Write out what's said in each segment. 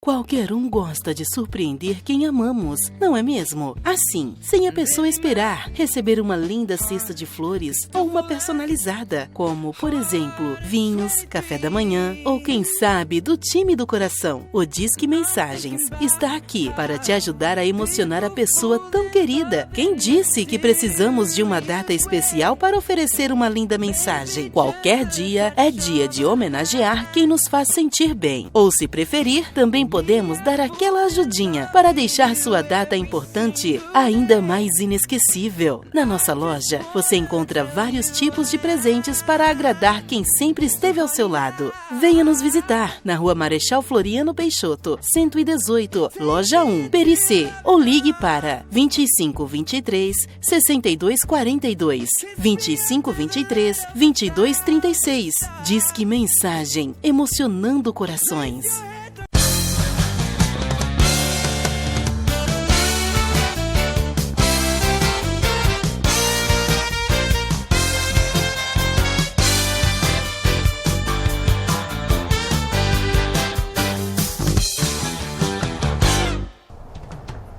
Qualquer um gosta de surpreender quem amamos, não é mesmo? Assim, sem a pessoa esperar, receber uma linda cesta de flores ou uma personalizada, como, por exemplo, vinhos, café da manhã ou, quem sabe, do time do coração. O Disque Mensagens está aqui para te ajudar a emocionar a pessoa tão querida. Quem disse que precisamos de uma data especial para oferecer uma linda mensagem? Qualquer dia é dia de homenagear quem nos faz sentir bem. Ou, se preferir, também podemos dar aquela ajudinha para deixar sua data importante ainda mais inesquecível. Na nossa loja, você encontra vários tipos de presentes para agradar quem sempre esteve ao seu lado. Venha nos visitar na Rua Marechal Floriano Peixoto, 118, Loja 1, Pericê, ou ligue para 2523 6242, 2523 2236. Disque Mensagem, emocionando corações.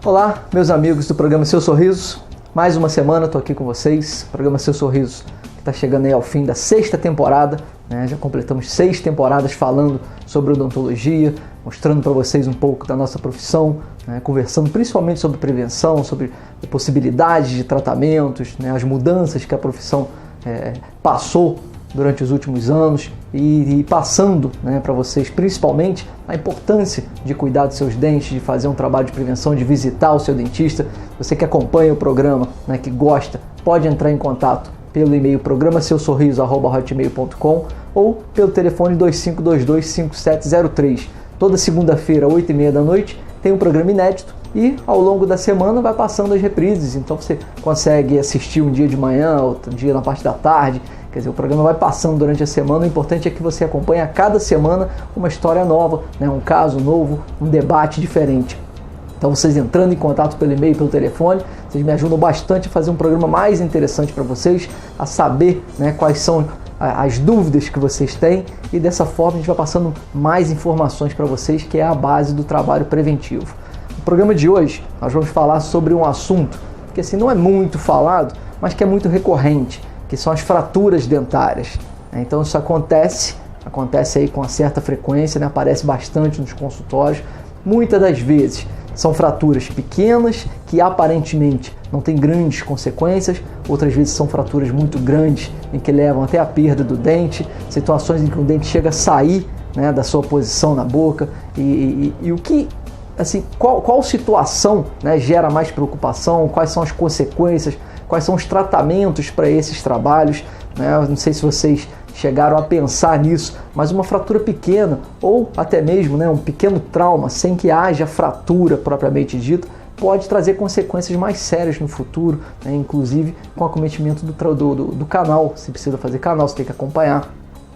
Olá, meus amigos do programa Seu Sorriso. Mais uma semana estou aqui com vocês. O programa Seu Sorriso está chegando aí ao fim da 6ª temporada. Já completamos 6 temporadas falando sobre odontologia, mostrando para vocês um pouco da nossa profissão, conversando principalmente sobre prevenção, sobre possibilidades de tratamentos, as mudanças que a profissão passou durante os últimos anos e passando para vocês principalmente a importância de cuidar dos seus dentes, de fazer um trabalho de prevenção, de visitar o seu dentista. Você que acompanha o programa, que gosta, pode entrar em contato pelo e-mail programaseusorriso@hotmail.com ou pelo telefone 2522-5703. Toda segunda-feira, 8h30 da noite, tem um programa inédito e ao longo da semana vai passando as reprises. Então você consegue assistir um dia de manhã, outro dia na parte da tarde. Quer dizer, o programa vai passando durante a semana. O importante é que você acompanhe a cada semana uma história nova, um caso novo, um debate diferente. Então vocês entrando em contato pelo e-mail, pelo telefone, vocês me ajudam bastante a fazer um programa mais interessante para vocês, a saber quais são as dúvidas que vocês têm, e dessa forma a gente vai passando mais informações para vocês, que é a base do trabalho preventivo. No programa de hoje nós vamos falar sobre um assunto que assim não é muito falado, mas que é muito recorrente, que são as fraturas dentárias. Então isso acontece aí com uma certa frequência, aparece bastante nos consultórios. Muitas das vezes são fraturas pequenas que aparentemente não têm grandes consequências, outras vezes são fraturas muito grandes em que levam até a perda do dente, situações em que o dente chega a sair da sua posição na boca e o que, assim, qual situação gera mais preocupação, quais são as consequências, quais são os tratamentos para esses trabalhos. Eu não sei se vocês chegaram a pensar nisso, mas uma fratura pequena ou até mesmo um pequeno trauma, sem que haja fratura propriamente dita, pode trazer consequências mais sérias no futuro, inclusive com o acometimento do canal. Se precisa fazer canal, você tem que acompanhar.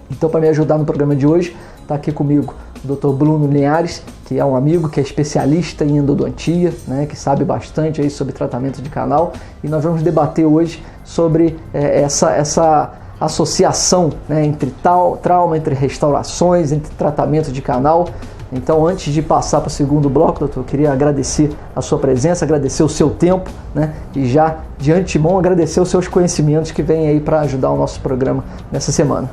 Então, para me ajudar no programa de hoje, está aqui comigo o Dr. Bruno Linhares, que é um amigo que é especialista em endodontia, que sabe bastante aí sobre tratamento de canal, e nós vamos debater hoje sobre essa associação entre trauma, entre restaurações, entre tratamento de canal. Então, antes de passar para o segundo bloco, doutor, eu queria agradecer a sua presença, agradecer o seu tempo, e já de antemão agradecer os seus conhecimentos que vêm aí para ajudar o nosso programa nessa semana.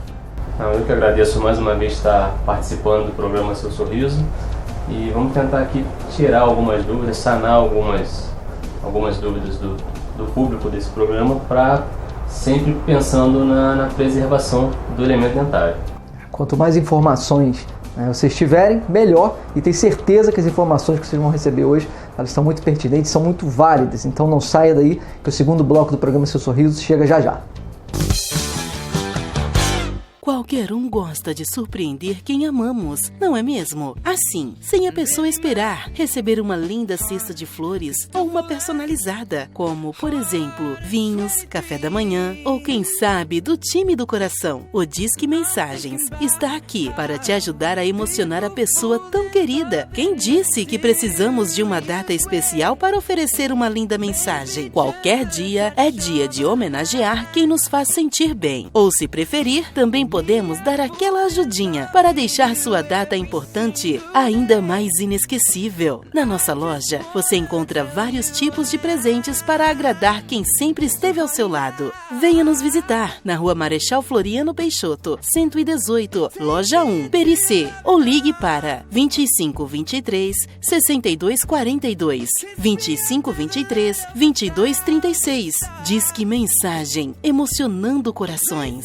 Eu que agradeço mais uma vez estar participando do programa Seu Sorriso, e vamos tentar aqui tirar algumas dúvidas, sanar algumas dúvidas do público desse programa, para sempre pensando na preservação do elemento dentário. Quanto mais informações vocês tiverem, melhor, e tenho certeza que as informações que vocês vão receber hoje, elas são muito pertinentes, são muito válidas. Então não saia daí, que o segundo bloco do programa Seu Sorriso chega já já. Qualquer um gosta de surpreender quem amamos, não é mesmo? Assim, sem a pessoa esperar, receber uma linda cesta de flores ou uma personalizada, como, por exemplo, vinhos, café da manhã ou, quem sabe, do time do coração. O Disque Mensagens está aqui para te ajudar a emocionar a pessoa tão querida. Quem disse que precisamos de uma data especial para oferecer uma linda mensagem? Qualquer dia é dia de homenagear quem nos faz sentir bem. Ou, se preferir, também podemos podemos dar aquela ajudinha para deixar sua data importante ainda mais inesquecível. Na nossa loja, você encontra vários tipos de presentes para agradar quem sempre esteve ao seu lado. Venha nos visitar na Rua Marechal Floriano Peixoto, 118, Loja 1, Pericê, ou ligue para 2523 6242, 2523 2236. Disque Mensagem, emocionando corações.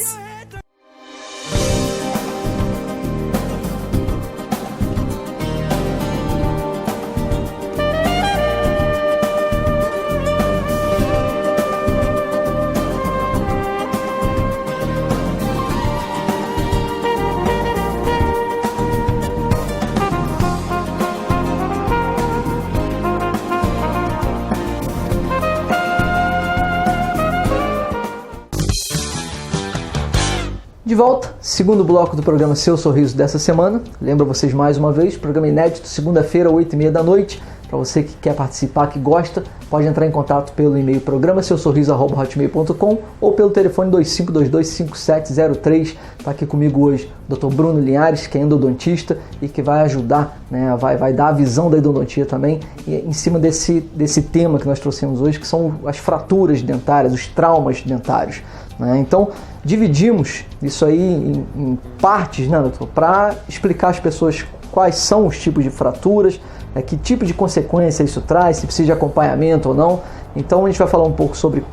De volta, segundo bloco do programa Seu Sorriso dessa semana. Lembro vocês mais uma vez, programa inédito, segunda-feira, 8h30 da noite. Para você que quer participar, que gosta, pode entrar em contato pelo e-mail programa-seu-sorriso@hotmail.com ou pelo telefone 2522-5703. Está aqui comigo hoje o Dr. Bruno Linhares, que é endodontista e que vai ajudar, né, vai dar a visão da endodontia também em cima desse tema que nós trouxemos hoje, que são as fraturas dentárias, os traumas dentários. Né? Então, dividimos isso aí em partes, né, doutor, para explicar às pessoas quais são os tipos de fraturas, que tipo de consequência isso traz, se precisa de acompanhamento ou não. Então a gente vai falar um pouco sobre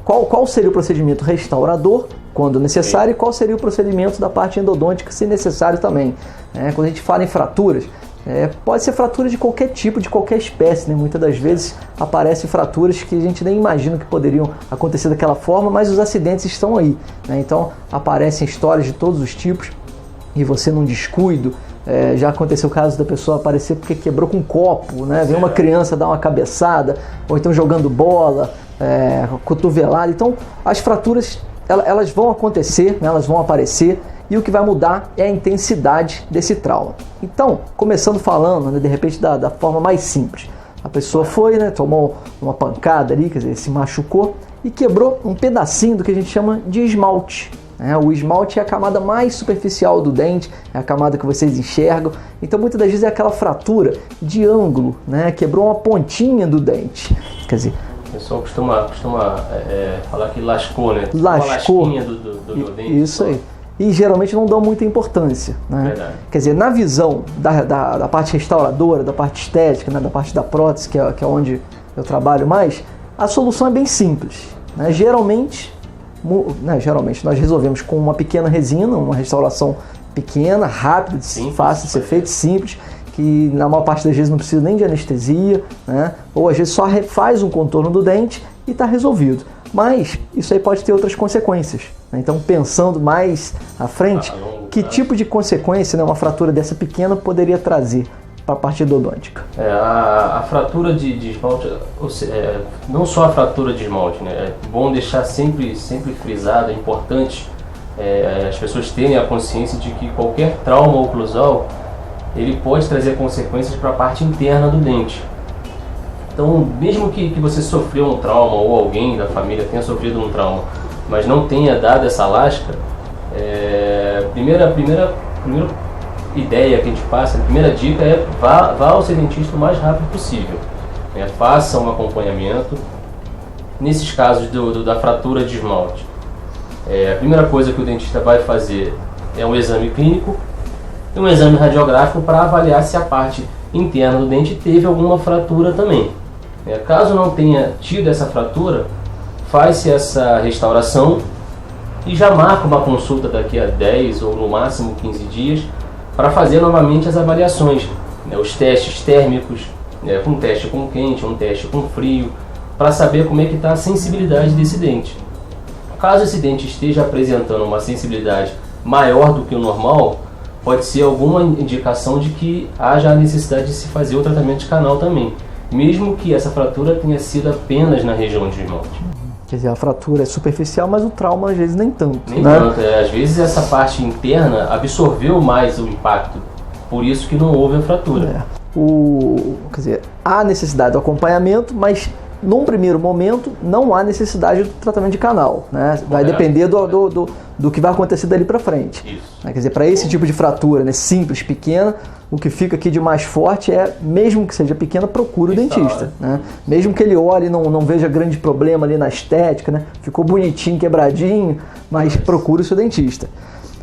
qual seria o procedimento restaurador, quando necessário, e qual seria o procedimento da parte endodôntica, se necessário também. Quando a gente fala em fraturas, pode ser fratura de qualquer tipo, de qualquer espécie, né? Muitas das vezes aparecem fraturas que a gente nem imagina que poderiam acontecer daquela forma, mas os acidentes estão aí, né? Então aparecem histórias de todos os tipos e você num descuido, já aconteceu o caso da pessoa aparecer porque quebrou com um copo, né? Vem uma criança dar uma cabeçada, ou então jogando bola, cotovelada. Então as fraturas elas vão acontecer, né? Elas vão aparecer. E o que vai mudar é a intensidade desse trauma. Então, começando falando, né, de repente, da forma mais simples. A pessoa foi, né, tomou uma pancada ali, quer dizer, se machucou e quebrou um pedacinho do que a gente chama de esmalte. O esmalte é a camada mais superficial do dente, é a camada que vocês enxergam. Então, muitas das vezes é aquela fratura de ângulo, né, quebrou uma pontinha do dente. Quer dizer, o pessoal costuma falar que lascou, né? Lascou. Uma lasquinha do dente. Isso aí. E geralmente não dão muita importância, né? Verdade. Quer dizer, na visão da parte restauradora, da parte estética, né, da parte da prótese, que é onde eu trabalho mais, a solução é bem simples, né? Geralmente nós resolvemos com uma pequena resina, uma restauração pequena, rápida, fácil de ser feita, simples, que na maior parte das vezes não precisa nem de anestesia, né? Ou às vezes só refaz um contorno do dente e está resolvido. Mas isso aí pode ter outras consequências, né? Então, pensando mais à frente, que tipo de consequência, né, uma fratura dessa pequena poderia trazer para a parte endodôntica? A fratura de esmalte, não só a fratura de esmalte, né? É bom deixar sempre frisado, é importante as pessoas terem a consciência de que qualquer trauma oclusal ele pode trazer consequências para a parte interna do dente. Então, mesmo que você sofreu um trauma ou alguém da família tenha sofrido um trauma, mas não tenha dado essa lasca, a primeira ideia que a gente passa, a primeira dica é vá ao seu dentista o mais rápido possível. Faça um acompanhamento. Nesses casos da fratura de esmalte, a primeira coisa que o dentista vai fazer é um exame clínico e um exame radiográfico para avaliar se a parte interna do dente teve alguma fratura também. Caso não tenha tido essa fratura, faz-se essa restauração e já marca uma consulta daqui a 10 ou no máximo 15 dias para fazer novamente as avaliações, os testes térmicos, um teste com quente, um teste com frio, para saber como é que está a sensibilidade desse dente. Caso esse dente esteja apresentando uma sensibilidade maior do que o normal, pode ser alguma indicação de que haja a necessidade de se fazer o tratamento de canal também, mesmo que essa fratura tenha sido apenas na região de esmalte. Quer dizer, a fratura é superficial, mas o trauma às vezes nem tanto. Nem tanto, às vezes essa parte interna absorveu mais o impacto, por isso que não houve a fratura. Quer dizer, há necessidade do acompanhamento, mas num primeiro momento, não há necessidade do tratamento de canal, né? Vai depender do que vai acontecer dali para frente. Isso. Quer dizer, para esse tipo de fratura, né, simples, pequena, o que fica aqui de mais forte é, mesmo que seja pequena, procure o dentista, né? Mesmo que ele olhe e não veja grande problema ali na estética, né? Ficou bonitinho, quebradinho, mas procure o seu dentista.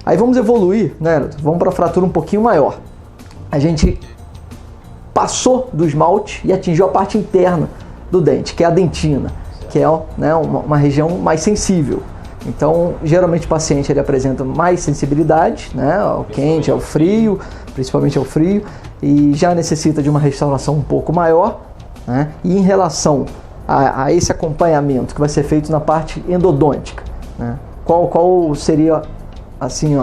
Aí vamos evoluir, né? Vamos para a fratura um pouquinho maior. A gente passou do esmalte e atingiu a parte interna do dente, que é a dentina, que é, né, uma região mais sensível. Então, geralmente o paciente ele apresenta mais sensibilidade, né, ao quente, ao frio, principalmente ao frio, e já necessita de uma restauração um pouco maior, né? E em relação a esse acompanhamento que vai ser feito na parte endodôntica, né, qual seria assim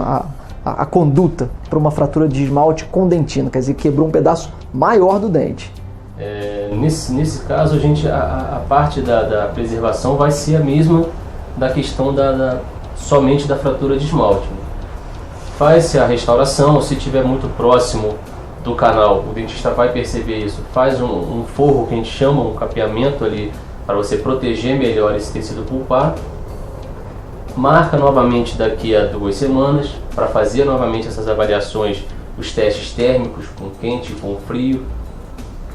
a conduta para uma fratura de esmalte com dentina, quer dizer, quebrou um pedaço maior do dente? Nesse caso, a parte da preservação vai ser a mesma da questão somente da fratura de esmalte. Faz-se a restauração, se estiver muito próximo do canal, o dentista vai perceber isso, faz um forro que a gente chama, um capeamento ali, para você proteger melhor esse tecido pulpar. Marca novamente daqui a 2 semanas para fazer novamente essas avaliações, os testes térmicos com quente, com frio,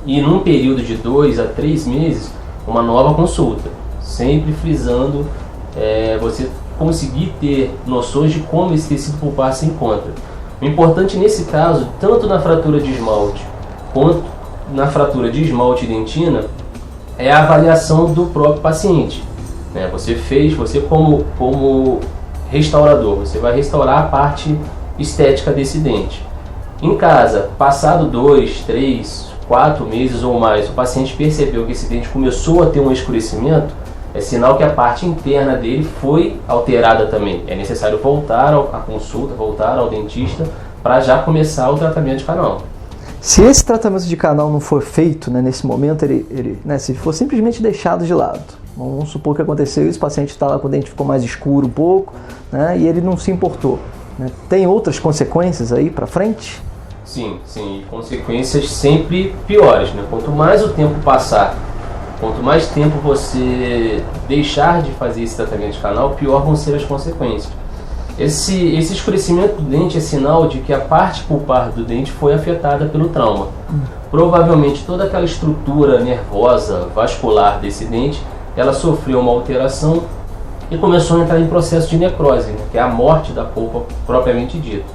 e num período de 2 a 3 meses uma nova consulta, sempre frisando você conseguir ter noções de como esse tecido pulpar se encontra. O importante nesse caso, tanto na fratura de esmalte quanto na fratura de esmalte e dentina, é a avaliação do próprio paciente. Você como restaurador, você vai restaurar a parte estética desse dente. Em casa, passado 2, 3, 4 meses ou mais, o paciente percebeu que esse dente começou a ter um escurecimento, é sinal que a parte interna dele foi alterada também. É necessário voltar à consulta, voltar ao dentista para já começar o tratamento de canal. Se esse tratamento de canal não for feito, né, nesse momento, se for simplesmente deixado de lado, vamos supor que aconteceu isso, o paciente está lá com o dente ficou mais escuro um pouco, né, e ele não se importou, né? Tem outras consequências aí para frente? Sim, consequências sempre piores, né? Quanto mais o tempo passar, quanto mais tempo você deixar de fazer esse tratamento de canal, pior vão ser as consequências. Esse escurecimento do dente é sinal de que a parte pulpar do dente foi afetada pelo trauma. Provavelmente toda aquela estrutura nervosa, vascular desse dente, ela sofreu uma alteração e começou a entrar em processo de necrose, né? Que é a morte da polpa propriamente dita.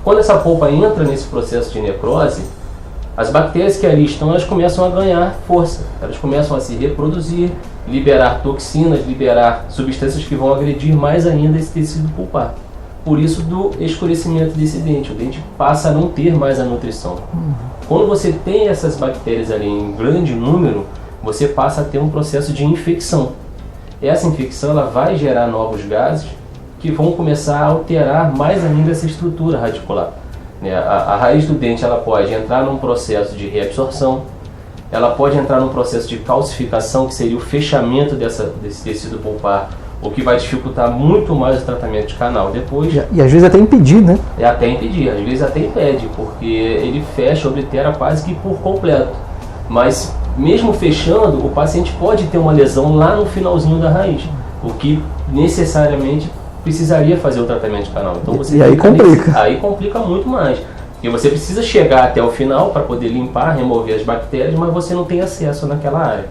Quando essa polpa entra nesse processo de necrose, as bactérias que ali estão, elas começam a ganhar força, elas começam a se reproduzir, liberar toxinas, liberar substâncias que vão agredir mais ainda esse tecido pulpar. Por isso do escurecimento desse dente, o dente passa a não ter mais a nutrição. Quando você tem essas bactérias ali em grande número, você passa a ter um processo de infecção. Essa infecção ela vai gerar novos gases que vão começar a alterar mais ainda essa estrutura radicular. A raiz do dente ela pode entrar num processo de reabsorção, ela pode entrar num processo de calcificação, que seria o fechamento desse tecido pulpar, o que vai dificultar muito mais o tratamento de canal depois. E às vezes até impedir, né? Até impedir, às vezes até impede, porque ele fecha, oblitera quase que por completo. Mas mesmo fechando, o paciente pode ter uma lesão lá no finalzinho da raiz, o que necessariamente precisaria fazer o tratamento de canal. Então você aí complica. Aí complica muito mais. Porque você precisa chegar até o final para poder limpar, remover as bactérias, mas você não tem acesso naquela área.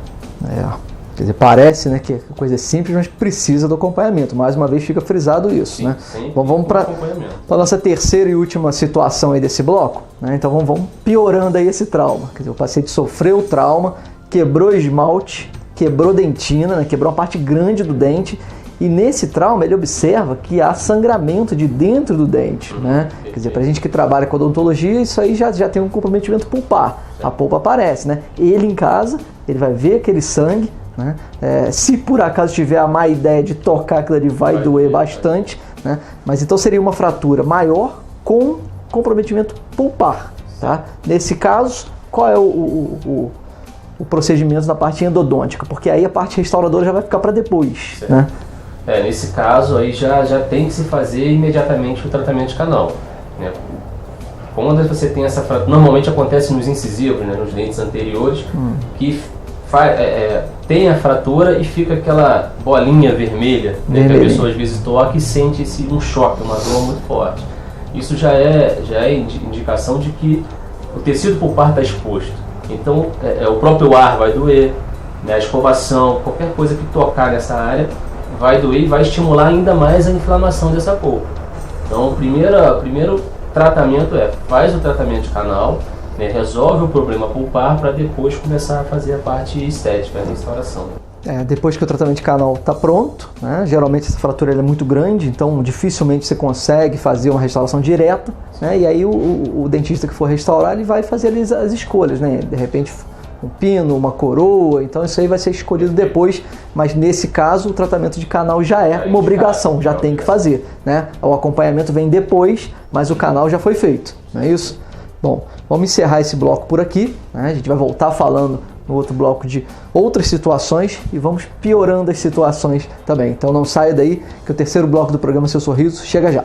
Quer dizer, parece, né, que a coisa é simples, mas precisa do acompanhamento. Mais uma vez fica frisado isso. Sim, né? Vamos para a nossa terceira e última situação aí desse bloco. Né? Então vamos piorando aí esse trauma. Quer dizer, o paciente sofreu o trauma, quebrou esmalte, quebrou dentina, né, quebrou uma parte grande do dente. E nesse trauma ele observa que há sangramento de dentro do dente, né? Quer dizer, para a gente que trabalha com odontologia, isso aí já tem um comprometimento pulpar. A polpa aparece, né? Ele em casa, ele vai ver aquele sangue, né? Se por acaso tiver a má ideia de tocar aquilo ali, vai doer bastante, né? Mas então seria uma fratura maior com comprometimento pulpar, tá? Nesse caso, qual é o procedimento na parte endodôntica? Porque aí a parte restauradora já vai ficar para depois, né? Nesse caso aí já tem que se fazer imediatamente o tratamento de canal, né? Quando você tem essa fratura, normalmente acontece nos incisivos, né, nos dentes anteriores, que tem a fratura e fica aquela bolinha vermelha, né, que a pessoa às vezes toca e sente um choque, uma dor muito forte. Isso já é indicação de que o tecido pulpar está exposto. Então, o próprio ar vai doer, né, a escovação, qualquer coisa que tocar nessa área vai doer e vai estimular ainda mais a inflamação dessa polpa. Então, o primeiro tratamento faz o tratamento de canal, né, resolve o problema pulpar para depois começar a fazer a parte estética, a restauração. Depois que o tratamento de canal está pronto, né, geralmente essa fratura é muito grande, então dificilmente você consegue fazer uma restauração direta, né, e aí o dentista que for restaurar, ele vai fazer ali as escolhas, né, de repente um pino, uma coroa, então isso aí vai ser escolhido depois, mas nesse caso o tratamento de canal já é uma obrigação, já tem que fazer, né, o acompanhamento vem depois, mas o canal já foi feito, não é isso? Bom, vamos encerrar esse bloco por aqui, né, a gente vai voltar falando no outro bloco de outras situações e vamos piorando as situações também. Então não saia daí que o terceiro bloco do programa Seu Sorriso chega já.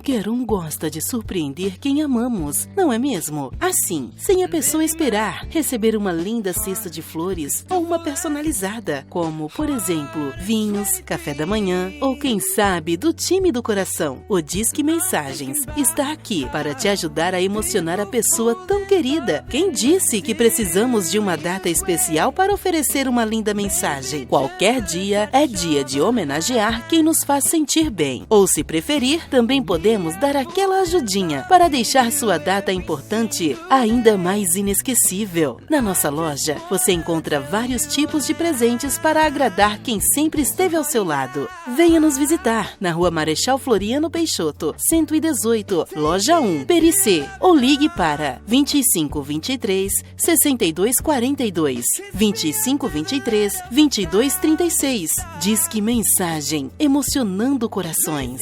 Qualquer um gosta de surpreender quem amamos, não é mesmo? Assim, sem a pessoa esperar, receber uma linda cesta de flores ou uma personalizada, como, por exemplo, vinhos, café da manhã ou, quem sabe, do time do coração. O Disque Mensagens está aqui para te ajudar a emocionar a pessoa tão querida. Quem disse que precisamos de uma data especial para oferecer uma linda mensagem? Qualquer dia é dia de homenagear quem nos faz sentir bem. Ou, se preferir, também podemos dar aquela ajudinha para deixar sua data importante ainda mais inesquecível. Na nossa loja, você encontra vários tipos de presentes para agradar quem sempre esteve ao seu lado. Venha nos visitar na Rua Marechal Floriano Peixoto, 118, Loja 1, Pericê, ou ligue para 2523 6242, 2523 2236. Disque Mensagem, emocionando corações.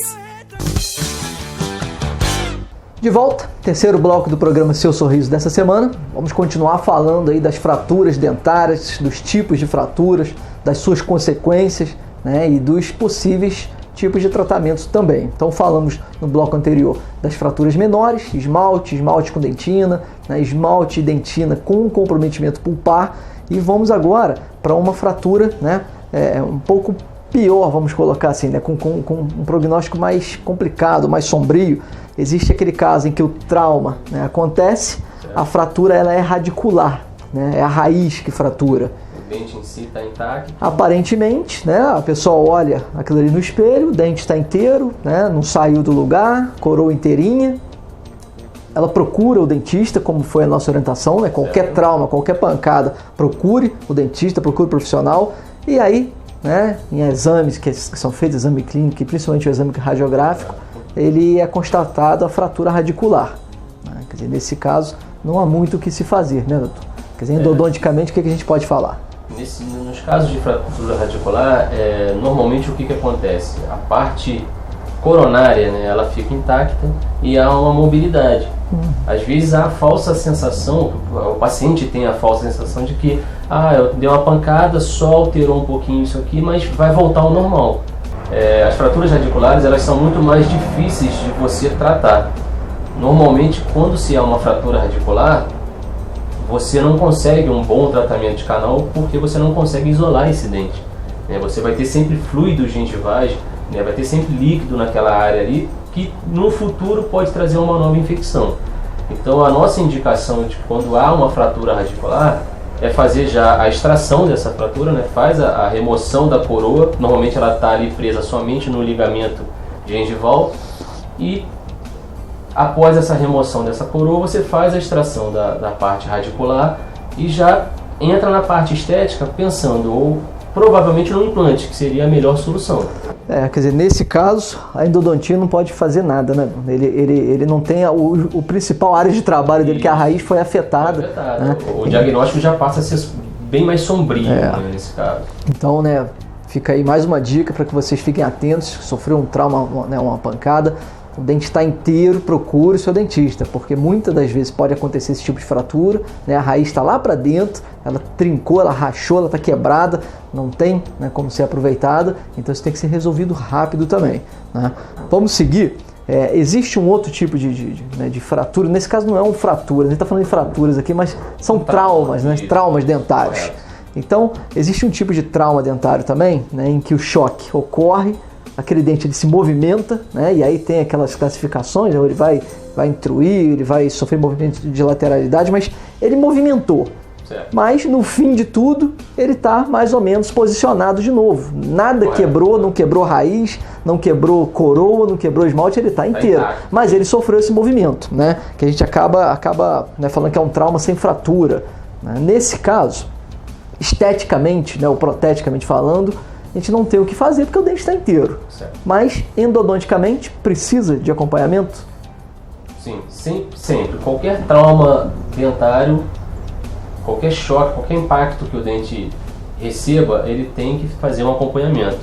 De volta, terceiro bloco do programa Seu Sorriso dessa semana. Vamos continuar falando aí das fraturas dentárias, dos tipos de fraturas, das suas consequências, né, e dos possíveis tipos de tratamento também. Então falamos no bloco anterior das fraturas menores, esmalte com dentina, né, esmalte e dentina com comprometimento pulpar, e vamos agora para uma fratura, né, um pouco pior, vamos colocar assim, né, com um prognóstico mais complicado, mais sombrio. Existe aquele caso em que o trauma, né, acontece, a fratura ela é radicular, né, é a raiz que fratura. O dente em si está intacto? Aparentemente, né, a pessoa olha aquilo ali no espelho, o dente está inteiro, né, não saiu do lugar, coroa inteirinha. Ela procura o dentista, como foi a nossa orientação, né, qualquer trauma, qualquer pancada, procure o dentista, procure o profissional, e aí, né, em exames que são feitos, exame clínico e principalmente o exame radiográfico, ele é constatado a fratura radicular, né? Quer dizer, nesse caso não há muito o que se fazer, né, doutor? Quer dizer, endodonticamente, o que a gente pode falar? Nos casos de fratura radicular, normalmente o que acontece? A parte coronária, né, ela fica intacta e há uma mobilidade. Às vezes há a falsa sensação, o paciente tem a falsa sensação de que eu dei uma pancada, só alterou um pouquinho isso aqui, mas vai voltar ao normal. As fraturas radiculares, elas são muito mais difíceis de você tratar. Normalmente, quando se há uma fratura radicular, você não consegue um bom tratamento de canal porque você não consegue isolar esse dente. Você vai ter sempre fluidos gengivais, vai ter sempre líquido naquela área ali, que no futuro pode trazer uma nova infecção. Então a nossa indicação de quando há uma fratura radicular é fazer já a extração dessa fratura, né? Faz a remoção da coroa, normalmente ela está ali presa somente no ligamento gengival, e após essa remoção dessa coroa você faz a extração da parte radicular e já entra na parte estética pensando ou provavelmente no implante, que seria a melhor solução. Quer dizer, nesse caso, a endodontia não pode fazer nada, né? Ele não tem o principal área de trabalho dele, que a raiz foi afetada. Né? O diagnóstico já passa a ser bem mais sombrio, né, nesse caso. Então, né, fica aí mais uma dica para que vocês fiquem atentos. Se sofreu um trauma, uma pancada, o dente está inteiro, procure o seu dentista, porque muitas das vezes pode acontecer esse tipo de fratura, né, a raiz está lá para dentro, ela trincou, ela rachou, ela está quebrada, não tem, né, como ser aproveitada, então isso tem que ser resolvido rápido também, né? Vamos seguir. Existe um outro tipo de fratura, nesse caso não é uma fratura, a gente está falando de fraturas aqui, mas são traumas, né, traumas dentários. Então, existe um tipo de trauma dentário também, né, em que o choque ocorre, aquele dente ele se movimenta, né, e aí tem aquelas classificações, né, ele vai intruir, ele vai sofrer movimento de lateralidade, mas ele movimentou. Certo. Mas no fim de tudo, ele está mais ou menos posicionado de novo. Nada quebrou, não quebrou raiz, não quebrou coroa, não quebrou esmalte, ele está inteiro. Mas ele sofreu esse movimento, né, que a gente acaba né, falando que é um trauma sem fratura. Né. Nesse caso, esteticamente, né, ou proteticamente falando, a gente não tem o que fazer porque o dente está inteiro. Certo. Mas endodonticamente precisa de acompanhamento? Sim, sempre. Qualquer trauma dentário, qualquer choque, qualquer impacto que o dente receba, ele tem que fazer um acompanhamento.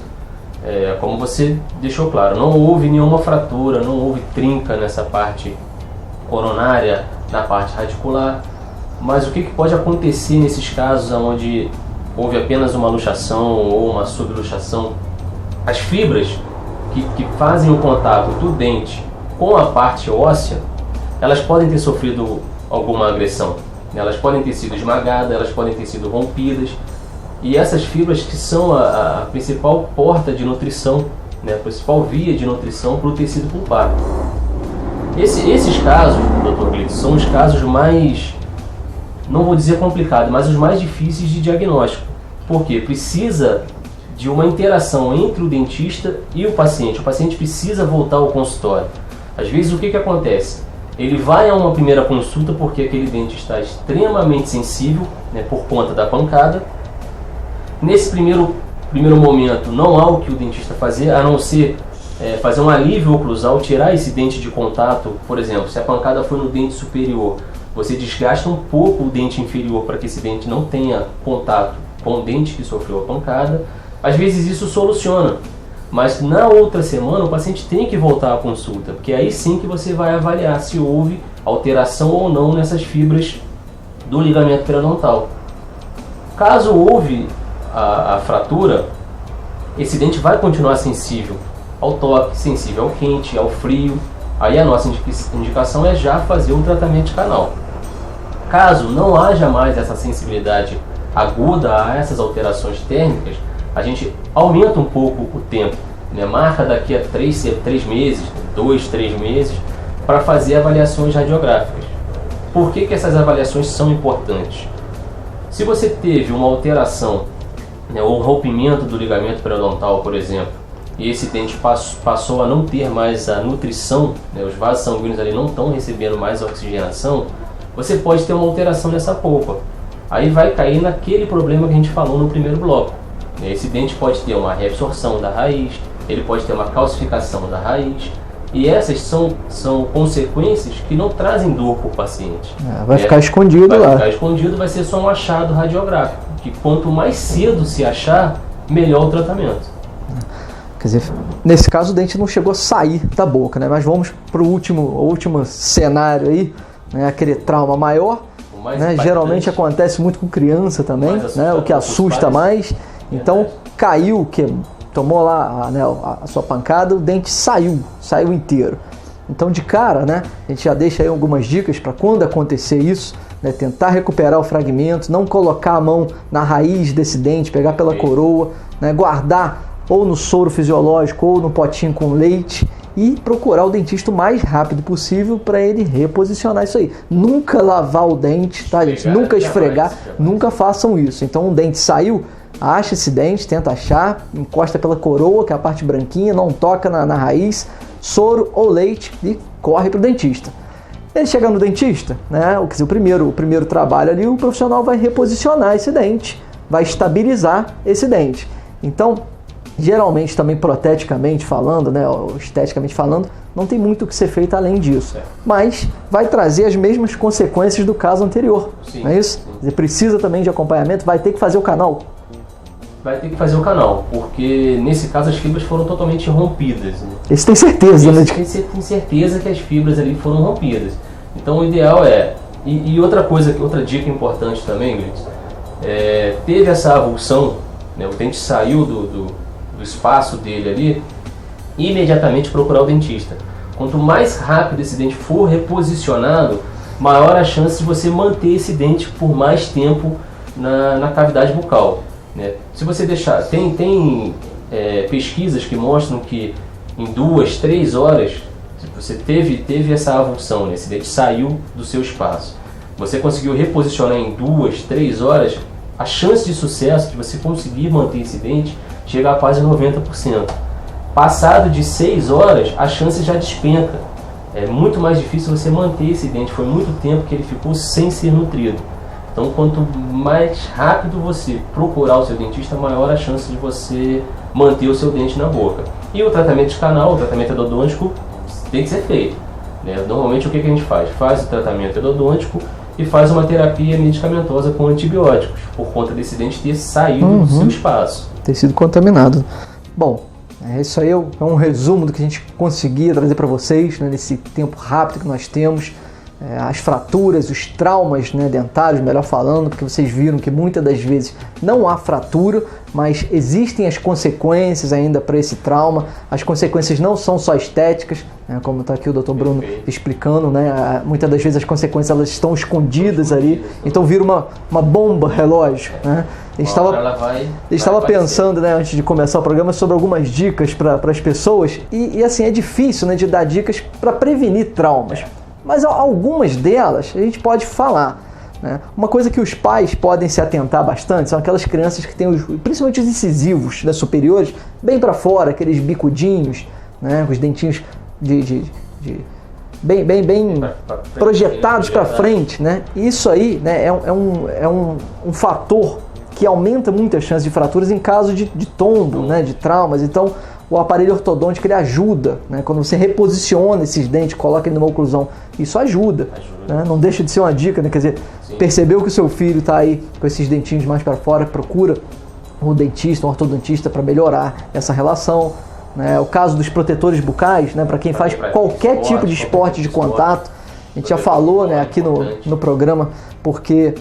Como você deixou claro, não houve nenhuma fratura, não houve trinca nessa parte coronária, na parte radicular. Mas o que pode acontecer nesses casos onde houve apenas uma luxação ou uma subluxação? As fibras que fazem o contato do dente com a parte óssea, elas podem ter sofrido alguma agressão. Elas podem ter sido esmagadas, elas podem ter sido rompidas. E essas fibras que são a principal porta de nutrição, né, a principal via de nutrição para o tecido pulpar. Esses casos, Dr. Glitz, são os casos mais, não vou dizer complicado, mas os mais difíceis de diagnóstico. Porque precisa de uma interação entre o dentista e o paciente. O paciente precisa voltar ao consultório. Às vezes o que acontece? Ele vai a uma primeira consulta porque aquele dente está extremamente sensível, né, por conta da pancada. Nesse primeiro momento não há o que o dentista fazer, a não ser fazer um alívio oclusal, tirar esse dente de contato. Por exemplo, se a pancada foi no dente superior, você desgasta um pouco o dente inferior para que esse dente não tenha contato com o dente que sofreu a pancada. Às vezes isso soluciona, mas na outra semana o paciente tem que voltar à consulta, porque aí sim que você vai avaliar se houve alteração ou não nessas fibras do ligamento periodontal. Caso houve a fratura, esse dente vai continuar sensível ao toque, sensível ao quente, ao frio. Aí a nossa indicação é já fazer o tratamento de canal. Caso não haja mais essa sensibilidade aguda a essas alterações térmicas, a gente aumenta um pouco o tempo, né? Marca daqui a 3 meses, 2, 3 meses, para fazer avaliações radiográficas. Por que essas avaliações são importantes? Se você teve uma alteração, né, ou um rompimento do ligamento periodontal, por exemplo, e esse dente passou a não ter mais a nutrição, né, os vasos sanguíneos ali não estão recebendo mais oxigenação, você pode ter uma alteração nessa polpa. Aí vai cair naquele problema que a gente falou no primeiro bloco. Esse dente pode ter uma reabsorção da raiz, ele pode ter uma calcificação da raiz, e essas são consequências que não trazem dor para o paciente. Vai ficar escondido lá. Vai ficar escondido, vai ser só um achado radiográfico, que quanto mais cedo se achar, melhor o tratamento. Quer dizer, nesse caso o dente não chegou a sair da boca, né? Mas vamos para o último cenário aí, né? Aquele trauma maior, né? Geralmente acontece muito com criança também, né? O que assusta mais. Então caiu, tomou lá a sua pancada, o dente saiu inteiro. Então de cara, né? A gente já deixa aí algumas dicas para quando acontecer isso, né, tentar recuperar o fragmento, não colocar a mão na raiz desse dente, pegar pela coroa, né, guardar ou no soro fisiológico ou no potinho com leite e procurar o dentista o mais rápido possível para ele reposicionar isso aí. Nunca lavar o dente, tá, gente? Nunca esfregar, nunca façam isso. Então um dente saiu, acha esse dente, tenta achar, encosta pela coroa, que é a parte branquinha, não toca na raiz, soro ou leite e corre para o dentista. Ele chega no dentista, né? Quer dizer, o primeiro trabalho ali, o profissional vai reposicionar esse dente, vai estabilizar esse dente. Então, geralmente também proteticamente falando, né, ou esteticamente falando, não tem muito o que ser feito além disso. Mas vai trazer as mesmas consequências do caso anterior. Sim, não é isso? Você precisa também de acompanhamento, vai ter que fazer o canal. Vai ter que fazer o canal, porque nesse caso as fibras foram totalmente rompidas. Né? Esse tem certeza, né? Tem certeza que as fibras ali foram rompidas. Então o ideal é... E outra dica importante também, Gritz, teve essa avulsão, né? O dente saiu do espaço dele ali, imediatamente procurar o dentista. Quanto mais rápido esse dente for reposicionado, maior a chance de você manter esse dente por mais tempo na cavidade bucal. Né? Se você deixar, tem pesquisas que mostram que em 2, 3 horas, se você teve essa avulsão, né? Esse dente saiu do seu espaço, você conseguiu reposicionar em 2, 3 horas, a chance de sucesso de você conseguir manter esse dente chega a quase 90%. Passado de 6 horas, a chance já despenca. É muito mais difícil você manter esse dente, foi muito tempo que ele ficou sem ser nutrido. Então, quanto mais rápido você procurar o seu dentista, maior a chance de você manter o seu dente na boca. E o tratamento de canal, o tratamento endodôntico, tem que ser feito. Né? Normalmente, o que a gente faz? Faz o tratamento endodôntico e faz uma terapia medicamentosa com antibióticos, por conta desse dente ter saído do seu espaço. Ter sido contaminado. Bom, isso aí é um resumo do que a gente conseguia trazer para vocês, né, nesse tempo rápido que nós temos. As fraturas, os traumas, né, dentários, melhor falando, porque vocês viram que muitas das vezes não há fratura, mas existem as consequências ainda para esse trauma. As consequências não são só estéticas, né, como está aqui o Dr. Bruno explicando, né, muitas das vezes as consequências elas estão escondidas ali, então vira uma bomba relógio. Né. A gente estava pensando, né, antes de começar o programa, sobre algumas dicas para as pessoas e assim, é difícil, né, de dar dicas para prevenir traumas. Mas algumas delas a gente pode falar. Né? Uma coisa que os pais podem se atentar bastante são aquelas crianças que têm, principalmente os incisivos, né, superiores, bem para fora, aqueles bicudinhos, né, os dentinhos bem projetados para frente. Né? Isso aí, né, é um fator que aumenta muito a chance de fraturas em caso de tombo, né, de traumas. Então, o aparelho ortodôntico ele ajuda, né? Quando você reposiciona esses dentes, coloca ele numa oclusão, isso ajuda. Né? Não deixa de ser uma dica, né? Quer dizer, percebeu que o seu filho está aí com esses dentinhos mais para fora, procura um dentista, um ortodontista para melhorar essa relação. Né? O caso dos protetores bucais, né? Para quem faz qualquer tipo de esporte de contato, a gente já falou, né, aqui no programa, porque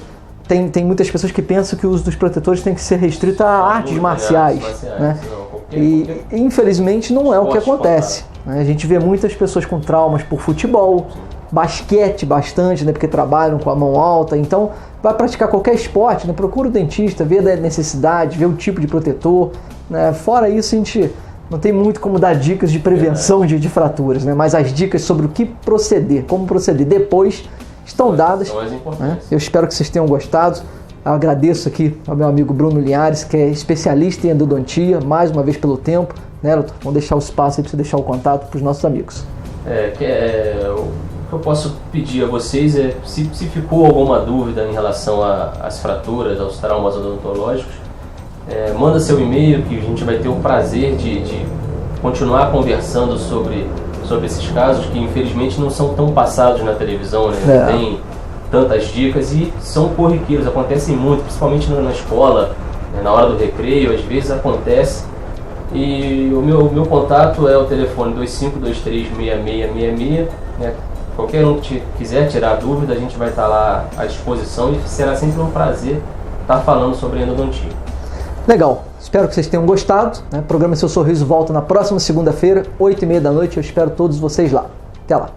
tem muitas pessoas que pensam que o uso dos protetores tem que ser restrito a artes marciais. Né? E infelizmente não é o que acontece. Né? A gente vê muitas pessoas com traumas por futebol, basquete bastante, né? Porque trabalham com a mão alta. Então vai praticar qualquer esporte, né? Procura o dentista, vê a necessidade, vê o tipo de protetor. Né? Fora isso, a gente não tem muito como dar dicas de prevenção de fraturas, né? Mas as dicas sobre o que proceder, como proceder depois, estão dadas. Né? Eu espero que vocês tenham gostado. Eu agradeço aqui ao meu amigo Bruno Linhares, que é especialista em endodontia, mais uma vez pelo tempo. Né, Doutor? Vamos deixar o espaço aí para você deixar o contato para os nossos amigos. O que eu posso pedir a vocês é, se ficou alguma dúvida em relação às fraturas, aos traumas odontológicos, manda seu e-mail que a gente vai ter o prazer de continuar conversando sobre esses casos que infelizmente não são tão passados na televisão, né? Não tem tantas dicas e são corriqueiros, acontecem muito, principalmente na escola, né? Na hora do recreio, às vezes acontece. E o meu contato é o telefone 25236666, né? Qualquer um que quiser tirar dúvida, a gente vai estar lá à disposição e será sempre um prazer estar falando sobre endodontia. Legal, espero que vocês tenham gostado. Né? O programa Seu Sorriso volta na próxima segunda-feira, 20h30 da noite. Eu espero todos vocês lá. Até lá.